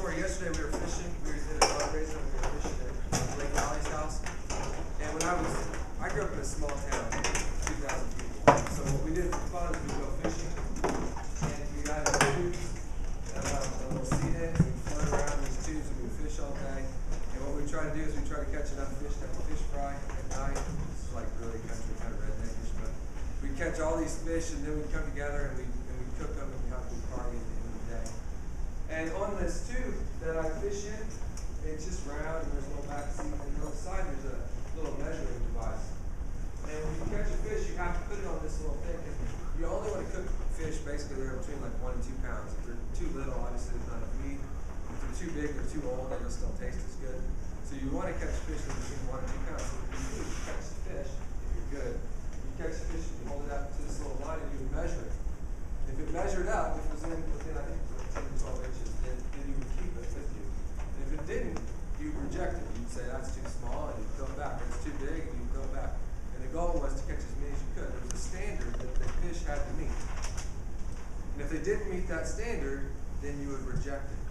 story. Yesterday we were fishing. We were in a fundraiser and we were fishing at Lake Valley's house. And when I grew up in a small town, 2,000 people. So what we did for fun is we go fishing, and we got in tubes, and a little sea net, and we float around these tubes and we fish all day. And what we try to do is we try to catch enough fish to have a fish fry at night. This is like really country kind of redneckish, but we catch all these fish and then we come together and we cook them and we have a big party at the end of the day. And on this tube that I fish in, it's just round and there's no back seat, and on the side there's a little measuring device. And when you catch a fish, you have to put it on this little thing. You only want to cook fish, basically they're between like 1 and 2 pounds. If they're too little, obviously there's not enough meat. If they're too big or too old, they just don't taste as good. So you want to catch fish that are between 1 and 2 pounds. So what you do is you catch the fish, if you're good, you catch the fish and you hold it up to this little line and you would measure it. If it measured up, if it was within I think 10 to 12 inches, then you would keep it with you. And if it didn't, you'd reject it. You'd say that's too small and you'd throw it back. It's too big and you'd throw it back. And the goal was to catch as many as you could. There was a standard that the fish had to meet. And if they didn't meet that standard, then you would reject it.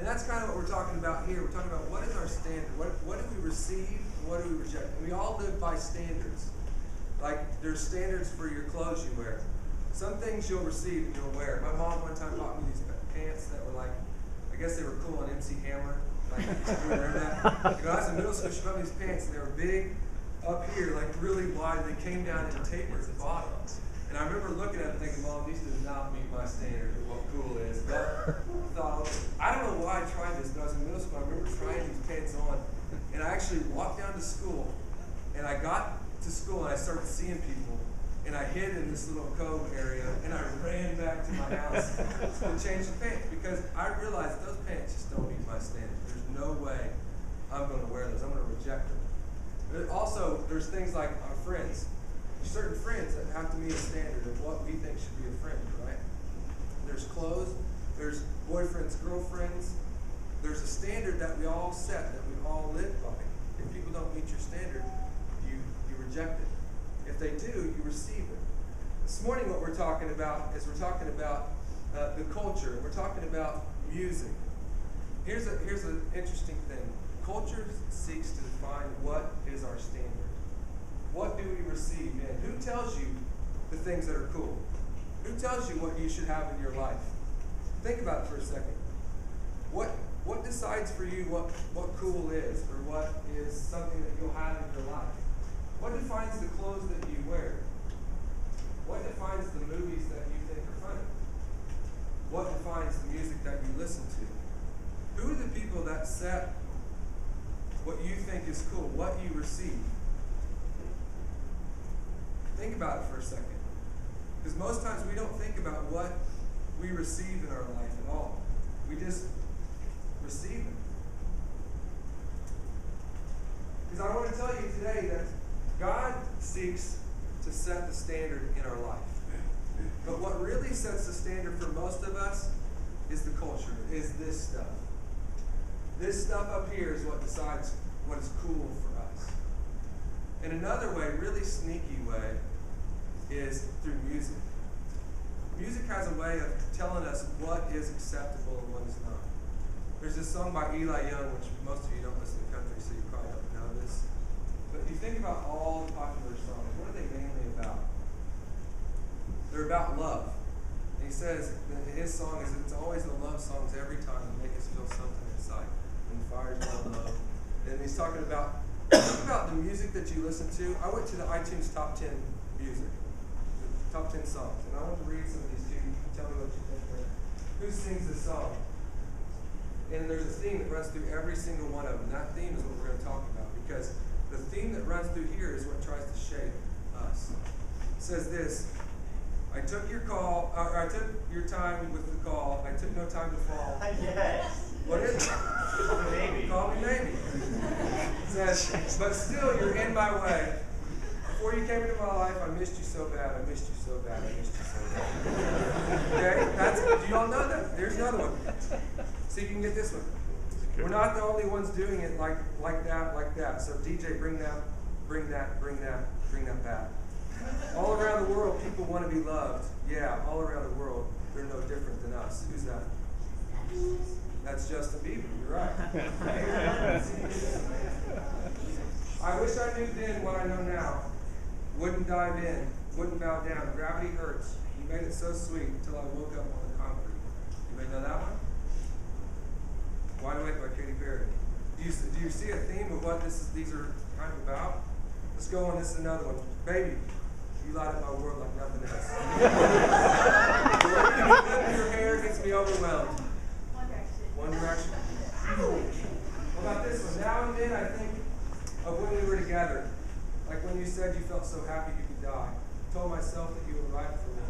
And that's kind of what we're talking about here. We're talking about what is our standard? What do we receive and what do we reject? And we all live by standards. Like there's standards for your clothes you wear. Some things you'll receive and you'll wear. My mom one time bought me these pants that were like, I guess they were cool on MC Hammer. Like, you remember that? When I was in middle school, she bought me these pants and they were big up here, like really wide. They came down and tapered at the bottom. And I remember looking at it thinking, Mom, these do not meet my standard of what cool is. But I thought, I don't know why I tried this, but I was in middle school. I remember trying these pants on. And I actually walked down to school. And I got to school and I started seeing people. And I hid in this little cove area, and I ran back to my house to change the pants because I realized those pants just don't meet my standards. There's no way I'm going to wear those. I'm going to reject them. But also, there's things like our friends. There's certain friends that have to meet a standard of what we think should be a friend, right? There's clothes. There's boyfriends, girlfriends. There's a standard that we all set, that we all live by. If people don't meet your standard, you reject it. If they do, you receive it. This morning what we're talking about is we're talking about the culture. We're talking about music. Here's an interesting thing. Culture seeks to define what is our standard. What do we receive? Man, who tells you the things that are cool? Who tells you what you should have in your life? Think about it for a second. What decides for you what cool is, or what is something that you'll have in your life? What defines the clothes that you wear? What defines the movies that you think are funny? What defines the music that you listen to? Who are the people that set what you think is cool, what you receive? Think about it for a second. Because most times we don't think about what we receive in our life at all. We just receive it. Because I want to tell you today that God seeks to set the standard in our life. But what really sets the standard for most of us is the culture, is this stuff. This stuff up here is what decides what is cool for us. And another way, really sneaky way, is through music. Music has a way of telling us what is acceptable and what is not. There's this song by Eli Young, which most of you don't listen to country, so you probably don't know this. But if you think about all the popular songs, what are they mainly about? They're about love. And he says that his song is, it's always the love songs every time that make us feel something inside. When the fire's down low. And he's talking about, think about the music that you listen to. I went to the iTunes Top 10 music, the top 10 songs. And I want to read some of these to you. You can tell me what you think. Who sings this song? And there's a theme that runs through every single one of them. And that theme is what we're going to talk about. Because the theme that runs through here is what tries to shape us. It says this: I took your call, or I took your time with the call. I took no time to fall. Yes. What is it? Maybe. Call me maybe. It says, but still you're in my way. Before you came into my life, I missed you so bad. I missed you so bad. I missed you so bad. Okay? Do you all know that? There's another one. See if you can get this one. We're not the only ones doing it like that. So DJ, bring that back. All around the world, people want to be loved. Yeah, all around the world, they're no different than us. Who's that? That's Justin Bieber, you're right. I wish I knew then what I know now. Wouldn't dive in, wouldn't bow down. Gravity hurts. You made it so sweet until I woke up on the concrete. You may know that one? Wide Awake by Katy Perry. Do you see a theme of what these are kind of about? Let's go on. This is another one. Baby, you light up my world like nothing else. The way you flip your hair gets me overwhelmed. One Direction. What about this one? Now and then I think of when we were together. Like when you said you felt so happy you could die. Told myself that you were right for me,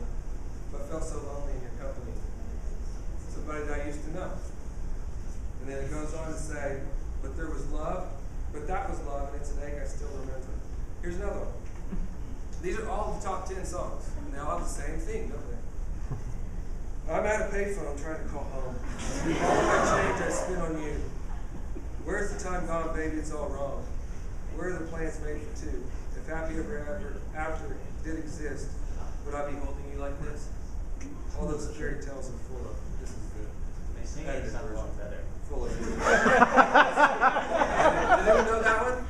but felt so lonely in your company. Somebody that I used to know. And then it goes on to say, but there was love, but that was love, and it's an ache I still remember. Here's another one. These are all the top 10 songs, and they all have the same theme, don't they? I'm at a payphone trying to call home. All of my change I spent on you. Where's the time gone, baby? It's all wrong. Where are the plans made for two? If happy ever after did exist, would I be holding you like this? All those fairy tales are full of. This is the Sing it sound a lot better. full of. Did anyone know that one?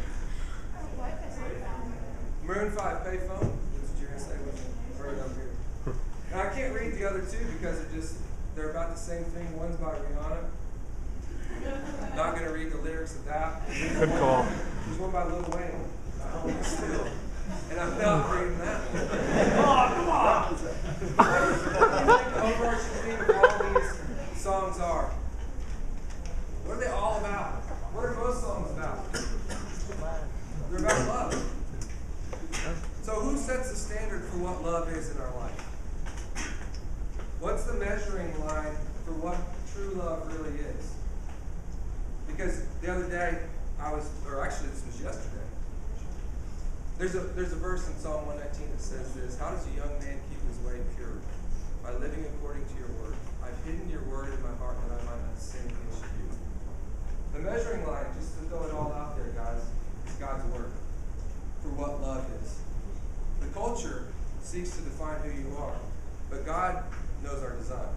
Maroon 5, Payphone. That's what you're gonna say when you bring it up here. Now I can't read the other two because they're about the same thing. One's by Rihanna. Not gonna read the lyrics of that. Good call. There's one by Lil Wayne. I hold it still. And I'm not reading that one. What do you think the overarching theme of all these songs are? What are they all about? What are most songs about? They're about love. So who sets the standard for what love is in our life? What's the measuring line for what true love really is? Because the other day, this was yesterday. There's a verse in Psalm 119 that says this: how does a young man keep his way pure? By living according to your word. I've hidden your word in my heart that I might not sin against you. The measuring line, just to throw it all out there, guys, is God's word for what love is. The culture seeks to define who you are, but God knows our design.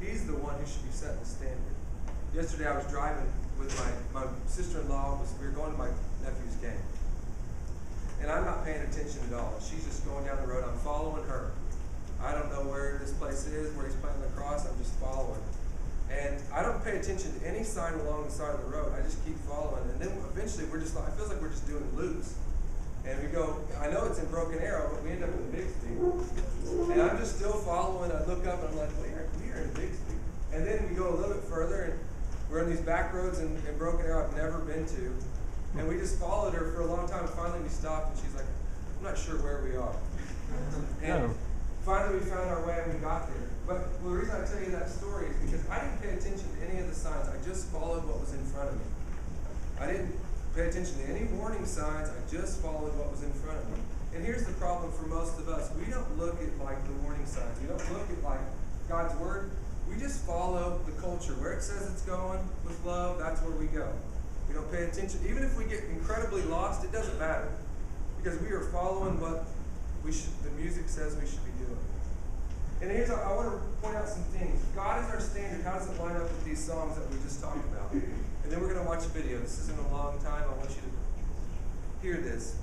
He's the one who should be setting the standard. Yesterday I was driving with my sister-in-law. We were going to my nephew's game. And I'm not paying attention at all. She's just going down the road. I'm following her. I don't know where this place is, where he's playing lacrosse. I'm just following. And I don't pay attention to any sign along the side of the road. I just keep following. And then eventually it feels like we're just doing loops. And we go, I know it's in Broken Arrow, but we end up in Bixby. And I'm just still following. I look up and I'm like, we are in Bixby. And then we go a little bit further and we're in these back roads in Broken Arrow I've never been to. And we just followed her for a long time. Finally we stopped and she's like, I'm not sure where we are. And finally we found our way and we got there. But the reason I tell you that story is because I didn't pay attention to any of the signs. I just followed what was in front of me. I didn't pay attention to any warning signs. I just followed what was in front of me. And here's the problem for most of us. We don't look at like the warning signs. We don't look at like God's word. We just follow the culture. Where it says it's going with love, that's where we go. We don't pay attention. Even if we get incredibly lost, it doesn't matter. Because we are following what the music says we should be doing. And here's, I want to point out some things. God is our standard. How does it line up with these songs that we just talked about? And then we're going to watch a video. This isn't a long time. I want you to hear this.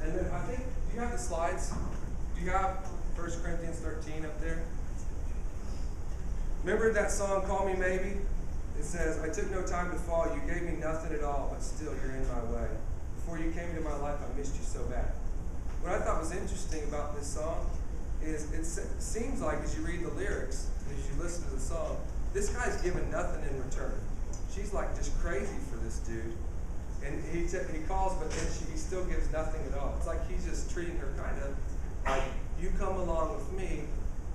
And then I think, do you have the slides? Do you have 1 Corinthians 13 up there? Remember that song, Call Me Maybe? It says, I took no time to fall. You gave me nothing at all, but still you're in my way. Before you came into my life, I missed you so bad. What I thought was interesting about this song is it seems like as you read the lyrics, as you listen to the song, this guy's given nothing in return. She's like just crazy for this dude. And he calls, but then he still gives nothing at all. It's like he's just treating her kind of like, you come along with me,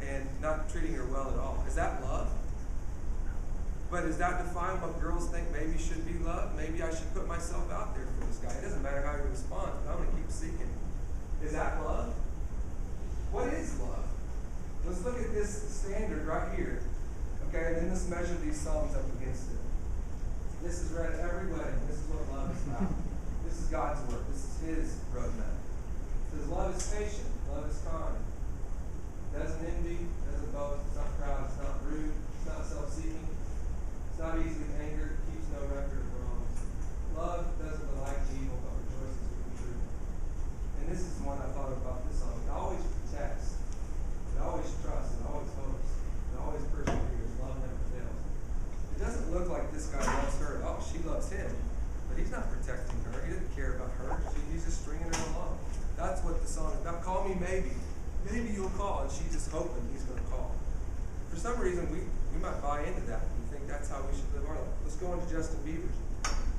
and not treating her well at all. Is that love? But does that define what girls think maybe should be love? Maybe I should put myself out there for this guy. It doesn't matter how he responds, but I'm going to keep seeking. Is that love? What is love? Let's look at this standard right here. Okay, and then let's measure these songs up against it. This is read at every wedding. This is what love is about. This is God's word. This is his roadmap. It says love is patient. Love is kind. It doesn't envy. It doesn't boast. It's not proud. It's not rude. It's not self-seeking. It's not like this guy loves her. Oh, she loves him. But he's not protecting her. He doesn't care about her. He's just stringing her along. That's what the song is about. Call me maybe. Maybe you'll call. And she's just hoping he's going to call. For some reason, we might buy into that and think that's how we should live our life. Let's go into Justin Bieber's.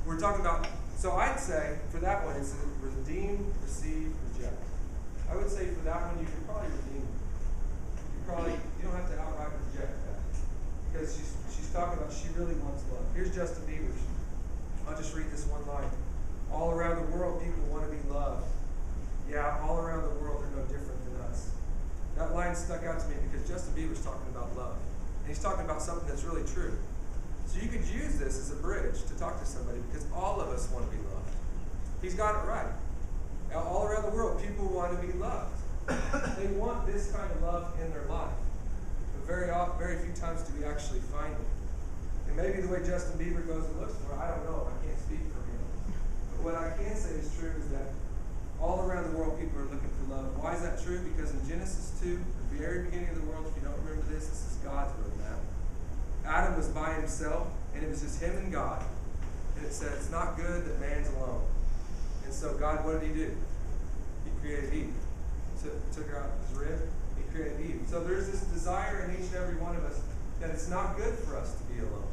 We're talking about, so I'd say for that one, it's redeem, receive, reject. I would say for that one, you can probably redeem. You don't have to outright reject that. Because she's talking about she really wants love. Here's Justin Bieber's. I'll just read this one line. All around the world, people want to be loved. Yeah, all around the world, they're no different than us. That line stuck out to me because Justin Bieber's talking about love. And he's talking about something that's really true. So you could use this as a bridge to talk to somebody because all of us want to be loved. He's got it right. All around the world, people want to be loved. They want this kind of love in their life. But very few times do we actually find it. And maybe the way Justin Bieber goes and looks for it, I don't know. I can't speak for him. But what I can say is true is that all around the world, people are looking for love. Why is that true? Because in Genesis 2, the very beginning of the world, if you don't remember this is God's roadmap. Adam was by himself, and it was just him and God. And it said, it's not good that man's alone. And so God, what did he do? He created Eve. Took her out of his rib. He created Eve. So there's this desire in each and every one of us that it's not good for us to be alone.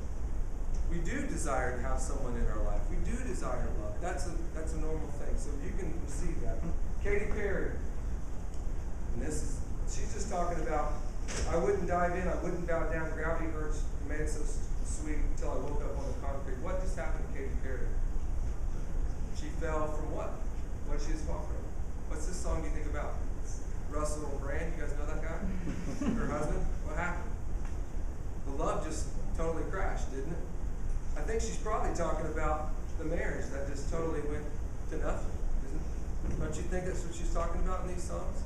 We do desire to have someone in our life. We do desire love. That's a normal thing. So you can receive that. Katy Perry. And she's just talking about, I wouldn't dive in, I wouldn't bow down, gravity hurts, you made it so sweet until I woke up on the concrete. What just happened to Katy Perry? She fell from what? What did she just fall from? What's this song you think about? Russell Brand, you guys know that guy? Her husband? What happened? The love just totally crashed, didn't it? I think she's probably talking about the marriage that just totally went to nothing, isn't it? Don't you think that's what she's talking about in these songs?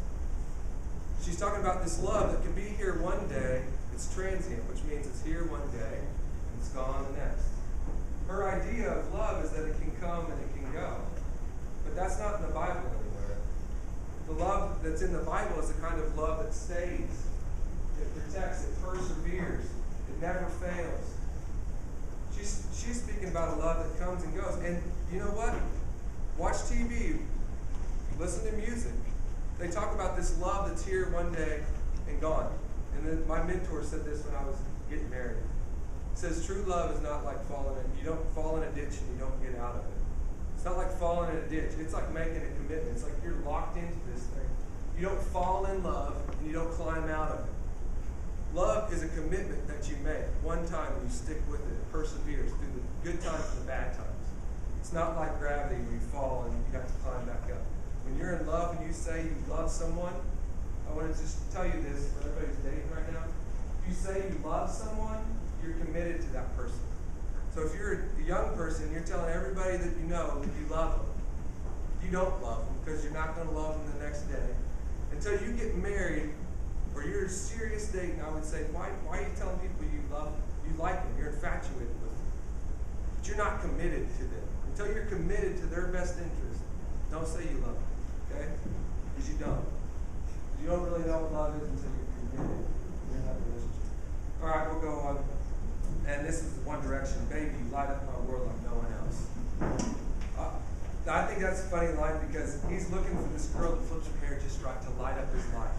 She's talking about this love that can be here one day, it's transient, which means it's here one day, and it's gone the next. Her idea of love is that it can come and it can go. But that's not in the Bible anywhere. The love that's in the Bible is the kind of love that stays. It protects, it perseveres, it never fails. She's speaking about a love that comes and goes. And you know what? Watch TV, listen to music. They talk about this love that's here one day and gone. And then my mentor said this when I was getting married. He says, true love is not like you don't fall in a ditch and you don't get out of it. It's not like falling in a ditch. It's like making a commitment. It's like you're locked into this thing. You don't fall in love and you don't climb out of it. Love is a commitment that you make one time and you stick with it. It perseveres through the good times and the bad times. It's not like gravity where you fall and you have to climb back up. When you're in love and you say you love someone, I want to just tell you this for everybody's dating right now. If you say you love someone, you're committed to that person. So if you're a young person, you're telling everybody that you know that you love them. You don't love them because you're not going to love them the next day. Until you get married or you're serious dating, I would say, why are you telling people you love them? You like them. You're infatuated with them. But you're not committed to them. Until you're committed to their best interest, don't say you love them. Okay? Because you don't. You don't really know what love is until you're committed in that relationship. All right, we'll go on. And this is One Direction. Baby, you light up my world like no one else. I think that's a funny line because he's looking for this girl that flips her hair just right to light up his life.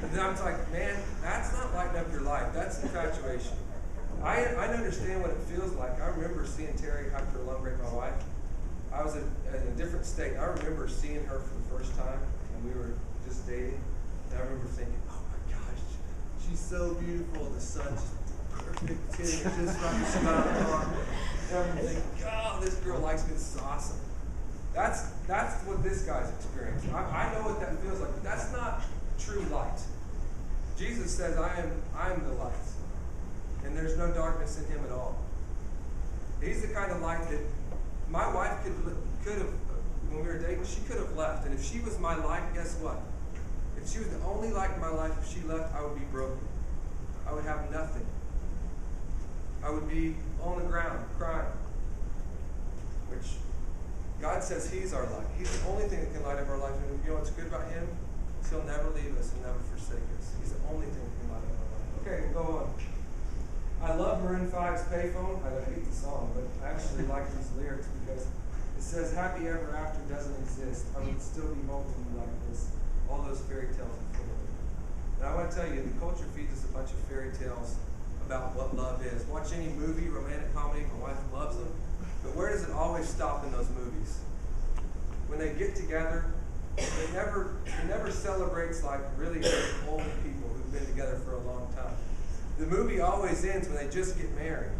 And then I was like, man, that's not lighting up your life. That's infatuation. I understand what it feels like. I remember seeing Terry after a lung break, my wife. I was in a different state. I remember seeing her for the first time, and we were just dating. And I remember thinking, oh my gosh, she's so beautiful. The sun's just perfect. It's just right smiling on. And I'm thinking, oh, this girl likes me. This is awesome. That's what this guy's experiencing. I know what that feels like, but that's not true light. Jesus says, I am the light, and there's no darkness in him at all. He's the kind of light that my wife could have, when we were dating, she could have left. And if she was my light, guess what? If she was the only light in my life, if she left, I would be broken. I would have nothing. I would be on the ground, crying. Which God says he's our light. He's the only thing that can light up our life. And you know what's good about him? Is he'll never leave us and never forsake us. He's the only thing that can light up our life. Okay, we'll go on. I love Maroon 5's Payphone. I hate the song, but I actually like these lyrics because it says, happy ever after doesn't exist. I would still be holding you like this. All those fairy tales are full of it. And I want to tell you, the culture feeds us a bunch of fairy tales about what love is. Watch any movie, romantic comedy, my wife loves them. But where does it always stop in those movies? When they get together, it never celebrates like really old people who've been together for a long time. The movie always ends when they just get married,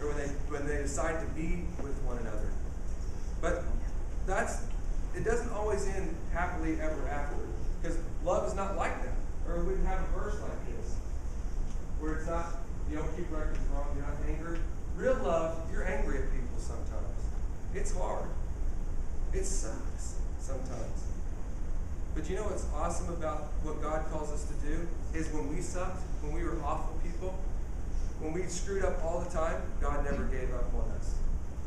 or when they decide to be with one another. But it doesn't always end happily ever after, because love is not like that, or we wouldn't have a verse like this, where it's not, you don't keep records wrong, you're not angry. Real love, you're angry at people sometimes. It's hard. It sucks sometimes. But you know what's awesome about what God calls us to do? Is when we sucked, when we were awful people, when we screwed up all the time, God never gave up on us.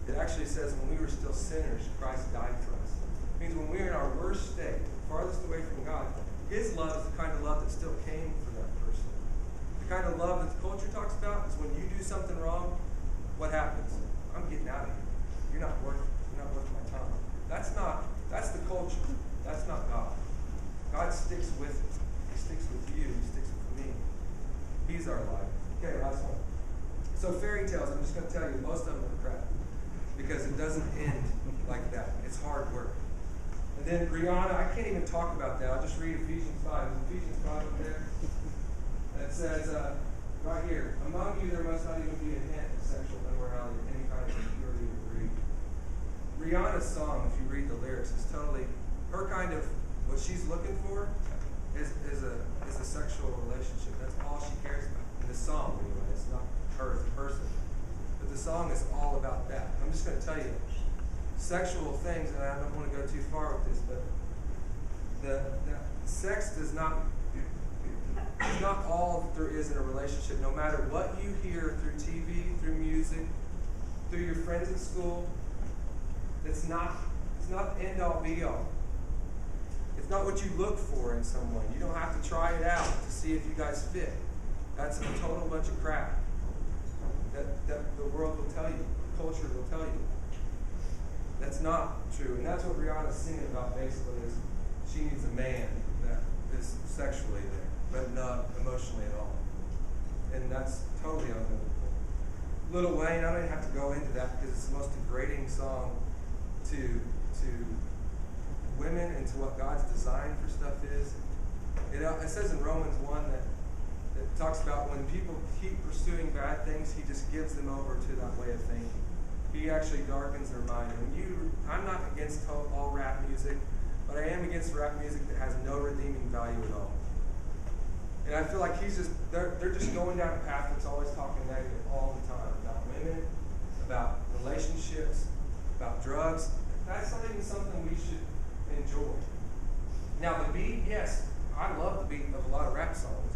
It actually says when we were still sinners, Christ died for us. It means when we were in our worst state, farthest away from God, His love is the kind of love that still came for that person. The kind of love that the culture talks about is when you do something wrong, what happens? I'm getting out of here. You're not worth my time. That's the culture. That's not God. God sticks with it. He sticks with you. He sticks with me. He's our life. Okay, last one. So fairy tales, I'm just going to tell you, most of them are crap. Because it doesn't end like that. It's hard work. And then Rihanna, I can't even talk about that. I'll just read Ephesians 5. Is Ephesians 5 up there? And it says, right here, among you there must not even be a hint of sexual immorality or any kind of impurity or greed. Rihanna's song, if you read the lyrics, is totally, her kind of, what she's looking for is a sexual relationship. That's all she cares about. In the song, anyway. It's not her as a person. But the song is all about that. I'm just going to tell you, sexual things, and I don't want to go too far with this, but the sex is not all that there is in a relationship. No matter what you hear through TV, through music, through your friends at school, it's not the end all be all. It's not what you look for in someone. You don't have to try it out to see if you guys fit. That's a total bunch of crap that the world will tell you, culture will tell you. That's not true. And that's what Rihanna's singing about basically is she needs a man that is sexually there, but not emotionally at all. And that's totally unbiblical. Lil Wayne, I don't even have to go into that because it's the most degrading song to women and to what God's design for stuff is. It says in Romans 1 that talks about when people keep pursuing bad things, He just gives them over to that way of thinking. He actually darkens their mind. I'm not against all rap music, but I am against rap music that has no redeeming value at all. And I feel like they're just going down a path that's always talking negative all the time about women, about relationships, about drugs. That's not even something we should enjoy. Now the beat, yes, I love the beat of a lot of rap songs.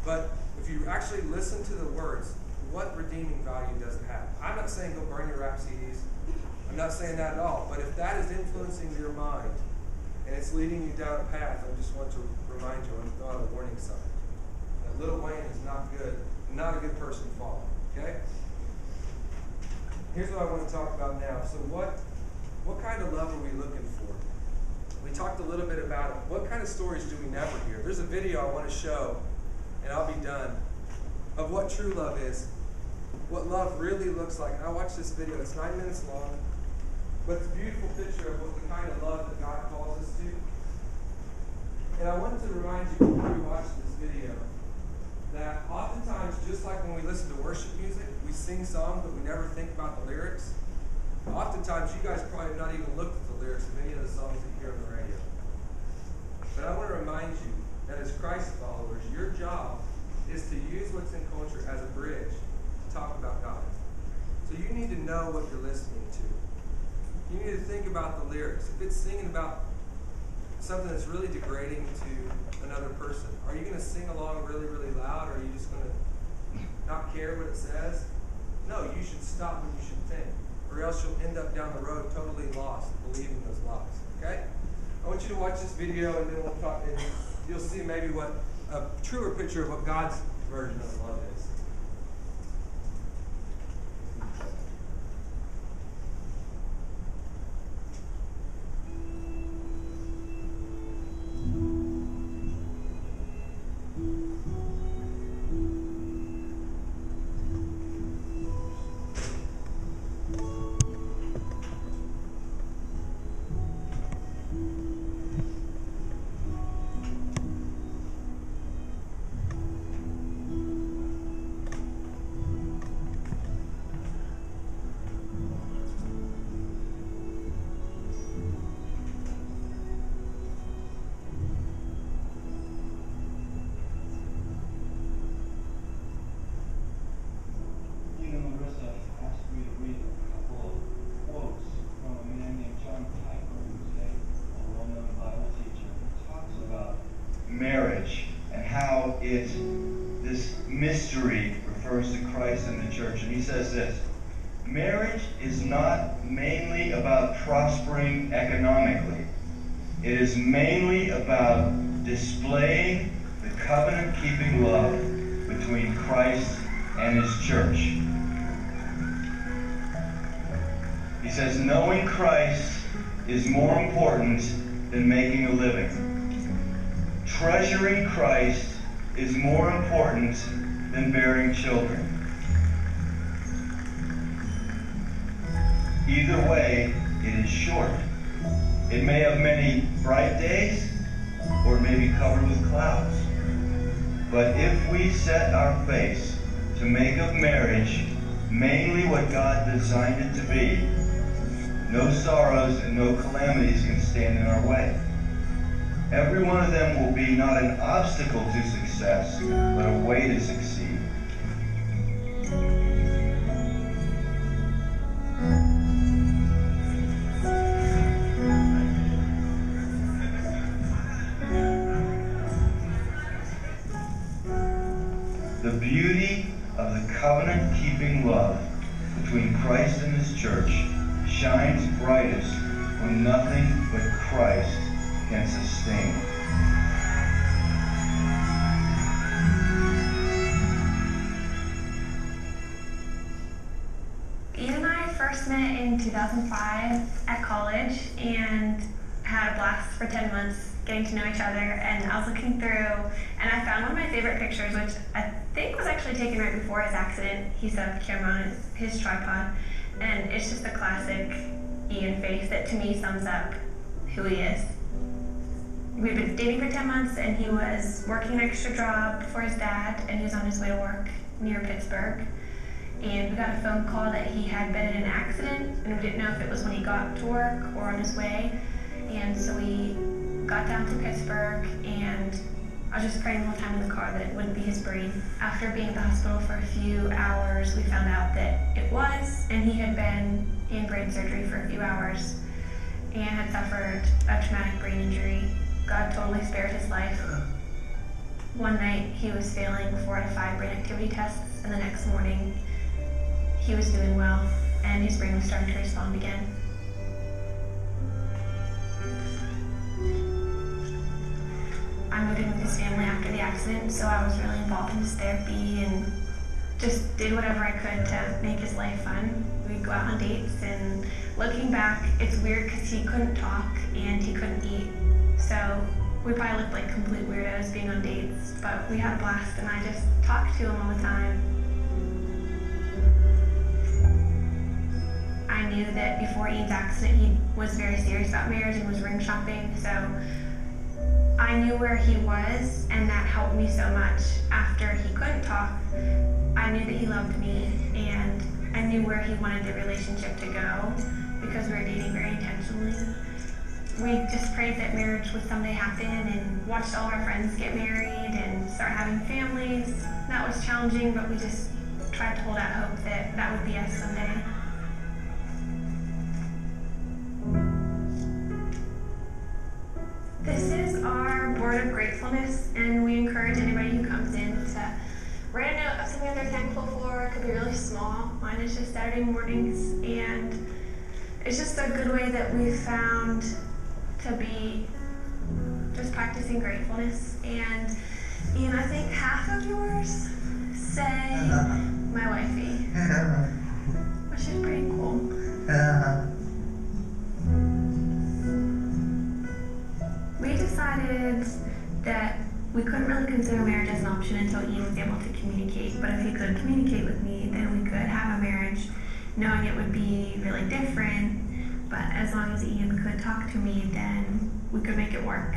But if you actually listen to the words, what redeeming value does it have? I'm not saying go burn your rap CDs. I'm not saying that at all. But if that is influencing your mind and it's leading you down a path, I just want to remind you, and throw out a warning sign. That Lil Wayne is not good, not a good person to follow. Okay? Here's what I want to talk about now. So what kind of love are we looking for? We talked a little bit about it. What kind of stories do we never hear? There's a video I want to show, and I'll be done, of what true love is. What love really looks like. And I watched this video. It's 9 minutes long. But it's a beautiful picture of what the kind of love that God calls us to. And I wanted to remind you before we watch this video that oftentimes, just like when we listen to worship music, we sing songs but we never think about the lyrics. Oftentimes, you guys probably have not even looked at the lyrics of many of the songs that you hear on the radio. But I want to remind you that as Christ followers, your job is to use what's in culture as a bridge to talk about God. So you need to know what you're listening to. You need to think about the lyrics. If it's singing about something that's really degrading to another person, are you going to sing along really, really loud, or are you just going to not care what it says? No, you should stop and you should think, or else you'll end up down the road totally lost, believing those lies. Okay? I want you to watch this video, and then we'll talk, and you'll see maybe what a truer picture of what God's version of love is. this. Marriage is not mainly about prospering economically. It is mainly about displaying the covenant-keeping love between Christ and his church. He says, knowing Christ is more important than making a living. Treasuring Christ is more important than bearing children. Either way, it is short. It may have many bright days, or it may be covered with clouds. But if we set our face to make of marriage mainly what God designed it to be, no sorrows and no calamities can stand in our way. Every one of them will be not an obstacle to success, but a way to succeed. The beauty of the covenant-keeping love between Christ and his church shines brightest when nothing but Christ can sustain it. Ian and I first met in 2005 at college and had a blast for 10 months getting to know each other, and I was looking through and I found one of my favorite pictures, which I think was actually taken right before his accident. He set up the camera on his tripod, and it's just a classic Ian face that to me sums up who he is. We'd been dating for 10 months and he was working an extra job for his dad, and he was on his way to work near Pittsburgh. And we got a phone call that he had been in an accident, and we didn't know if it was when he got to work or on his way. And so we got down to Pittsburgh, and I was just praying the whole time in the car that it wouldn't be his brain. After being at the hospital for a few hours, we found out that it was, and he had been in brain surgery for a few hours and had suffered a traumatic brain injury. God totally spared his life. One night he was failing 4 out of 5 brain activity tests, and the next morning he was doing well, and his brain was starting to respond again. I moved in with his family after the accident, so I was really involved in his therapy and just did whatever I could to make his life fun. We'd go out on dates, and looking back, it's weird because he couldn't talk and he couldn't eat. So we probably looked like complete weirdos being on dates, but we had a blast, and I just talked to him all the time. I knew that before Ian's accident, he was very serious about marriage and was ring shopping, so I knew where he was, and that helped me so much. After he couldn't talk, I knew that he loved me, and I knew where he wanted the relationship to go because we were dating very intentionally. We just prayed that marriage would someday happen and watched all our friends get married and start having families. That was challenging, but we just tried to hold out hope that that would be us someday. This is our board of gratefulness, and we encourage anybody who comes in to write a note of something they're thankful for. It could be really small. Mine is just Saturday mornings, and it's just a good way that we've found to be just practicing gratefulness. And Ian, I think half of yours say my wifey, which is pretty cool. We decided that we couldn't really consider marriage as an option until Ian was able to communicate. But if he could communicate with me, then we could have a marriage, knowing it would be really different. But as long as Ian could talk to me, then we could make it work.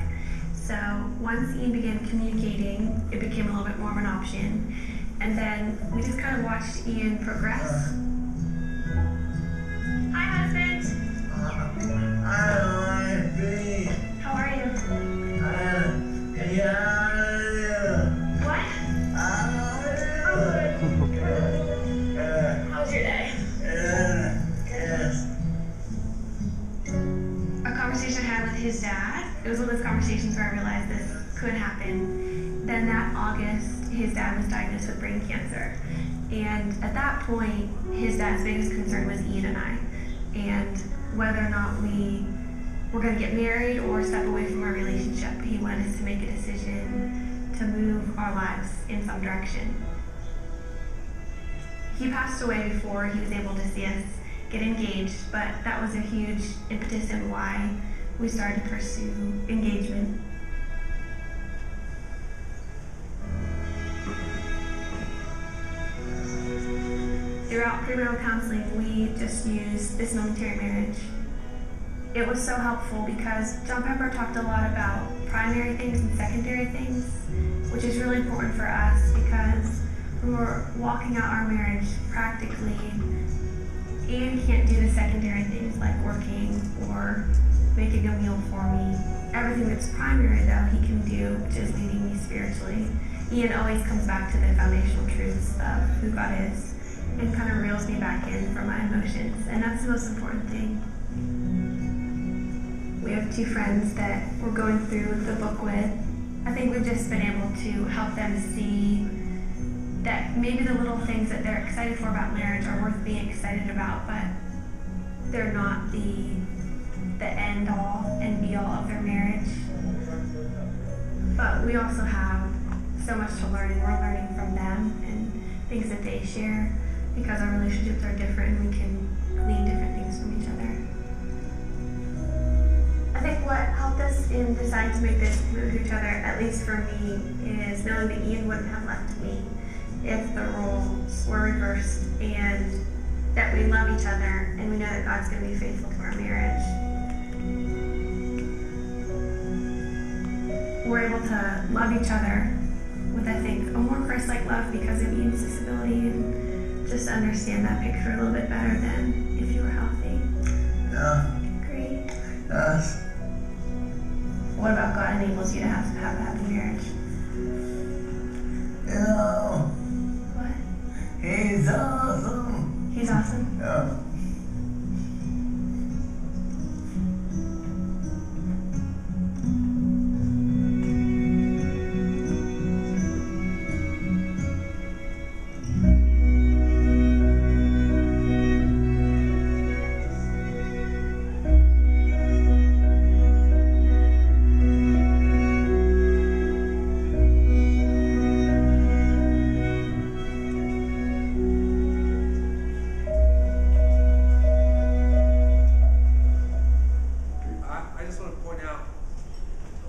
So once Ian began communicating, it became a little bit more of an option. And then we just kind of watched Ian progress. Hi, husband. Hi, How are you? What? How was your day? A conversation I had with his dad, it was one of those conversations where I realized this could happen. Then that August, his dad was diagnosed with brain cancer. And at that point, his dad's biggest concern was Ian and I, and whether or not we were going to get married or step away from our relationship. He wanted us to make a decision to move our lives in some direction. He passed away before he was able to see us get engaged, but that was a huge impetus in why we started to pursue engagement. Throughout premarital counseling, we just used this momentary marriage. It was so helpful because John Pepper talked a lot about primary things and secondary things, which is really important for us because when we're walking out our marriage practically, Ian can't do the secondary things like working or making a meal for me. Everything that's primary, though, he can do, which is leading me spiritually. Ian always comes back to the foundational truths of who God is and kind of reels me back in for my emotions, and that's the most important thing. We have 2 friends that we're going through the book with. I think we've just been able to help them see that maybe the little things that they're excited for about marriage are worth being excited about, but they're not the end all and be all of their marriage. But we also have so much to learn, and we're learning from them and things that they share because our relationships are different and we can glean different things from each other. I think what helped us in deciding to make this move to each other, at least for me, is knowing that Ian wouldn't have left me if the roles were reversed, and that we love each other and we know that God's going to be faithful to our marriage. We're able to love each other with, I think, a more Christ-like love because of Ian's disability, and just to understand that picture a little bit better than if you were healthy. Yeah. Great. Yes. What about God enables you to have a happy marriage? You know, What? he's awesome. He's awesome. Yeah. I just want to point out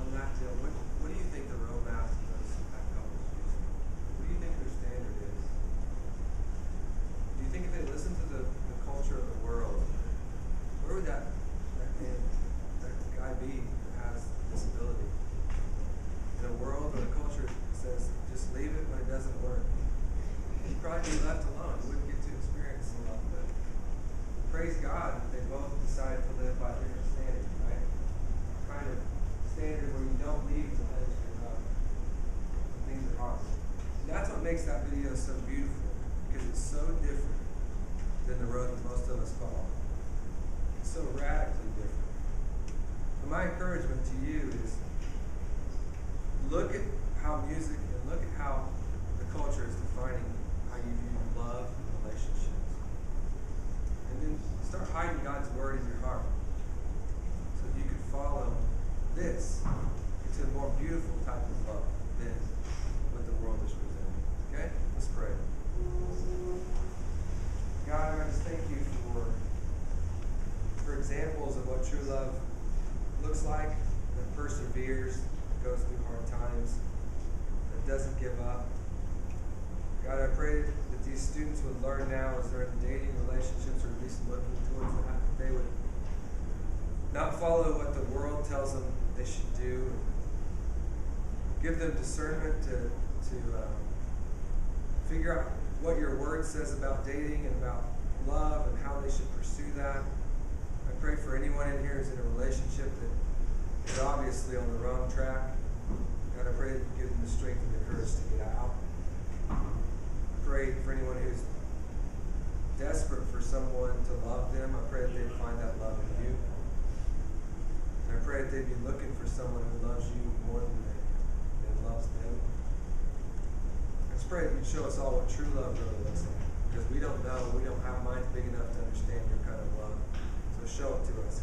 on that deal, what do you think the roadmap of those couples use? What do you think their standard is? Do you think if they listen to the culture of the world, where would that guy be that has disability? In a world where the culture says, just leave it when it doesn't work, he'd probably be left alone. He wouldn't get to experience the love. But praise God that they both decided to live by different standards, right? Kind of standard where you don't leave the edge of your love. Things are hard. And that's what makes that video so beautiful, because it's so different than the road that most of us follow. It's so radically different. And my encouragement to you is look at how music and look at how the culture is defining how you view love and relationships. And then start hiding God's word in your heart so that you can follow this into a more beautiful type of love than what the world is presenting. Okay? Let's pray. God, I just thank you for examples of what true love looks like, that perseveres, that goes through hard times, that doesn't give up. God, I pray that these students would learn now as they're in dating relationships, or at least looking towards that they would not follow what the world tells them they should do. Give them discernment to figure out what your word says about dating and about love and how they should pursue that. I pray for anyone in here who's in a relationship that is obviously on the wrong track. God, I pray that you give them the strength and the courage to get out. I pray for anyone who's desperate for someone to love them. I pray that they'd find that love in you. And I pray that they'd be looking for someone who loves you more than they loves them. I just pray pray that you'd show us all what true love really looks like. Because we don't know, we don't have minds big enough to understand your kind of love. So show it to us,